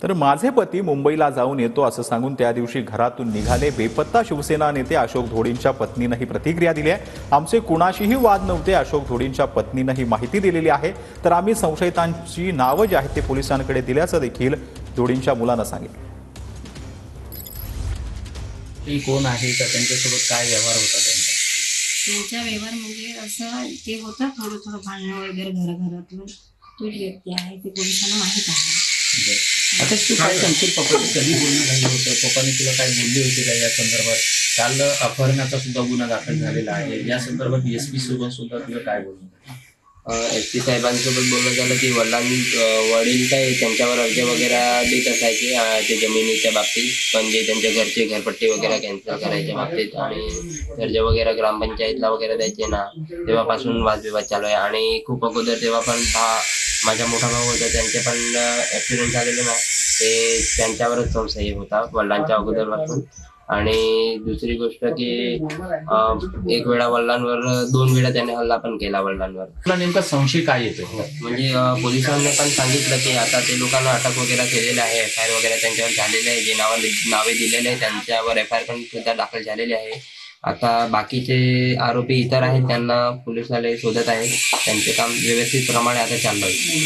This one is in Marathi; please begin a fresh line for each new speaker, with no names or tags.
तर माझे पती मुंबईला जाऊन येतो असं सांगून त्या दिवशी घरातून निघाले बेपत्ता शिवसेना नेते अशोक धोडेंच्या पत्नीनं ही प्रतिक्रिया दिली आहे। आमचे कुणाशीही वाद नव्हते, अशोक धोडेंच्या पत्नीनं ही माहिती दिलेली आहे। तर आम्ही संशयितांची नावं जी आहेत ते पोलिसांकडे दिल्याचं देखील धोडेंच्या मुलानं सांगितलं।
ती कोण आहे तर त्यांच्यासोबत काय व्यवहार होता
त्यांचा व्यवहार म्हणजे असं ते होतं थोडं थोडं भांडणं वगैरे घरातून तोच व्यक्ती आहे ते पोलिसांना माहीत आहे।
आता तू काय सांगशील पप्पाचं कधी बोलणं झालं होतं, पप्पाने तुला काय बोलले होते का या संदर्भात? काल अपहरणाचा सुद्धा गुन्हा दाखल झालेला आहे, या संदर्भात एसपी सोबत सुद्धा तुला काय बोलणं?
एस पी साहेबांसोबत बोलणं झालं की वडील काय त्यांच्यावर अर्ज वगैरे देत असायचे ते जमिनीच्या बाबतीत, म्हणजे त्यांच्या घरचे घरपट्टी वगैरे कॅन्सल करायच्या बाबतीत आणि अर्ज वगैरे ग्रामपंचायतला वगैरे द्यायचे ना, तेव्हापासून वादविवाद चालू आहे। आणि खूप अगोदर तेव्हा पण माझा मोठा भाऊ होता, त्यांचे पण ॲक्सिडेंट झालेले ना, ते त्यांच्यावरच संशय होता वडिलांच्या अगोदरपासून। आणि दुसरी गोष्ट की एक वेळा वडिलांवर 2 वेळा त्याने हल्ला पण केला वडिलांवर।
तुला नेमका संशय काय येतो?
म्हणजे पोलिसांनी पण सांगितलं की आता ते लोकांना अटक वगैरे केलेलं आहे, FIR वगैरे त्यांच्यावर झालेले आहे, जे नावे दिलेले आहे त्यांच्यावर FIR पण सुद्धा दाखल झालेले आहे। आता बाकीचे आरोपी इतर आहेत त्यांना पोलिस वाले शोधत आहेत, त्यांचे काम व्यवस्थित प्रमाणे आता चाललं आहे।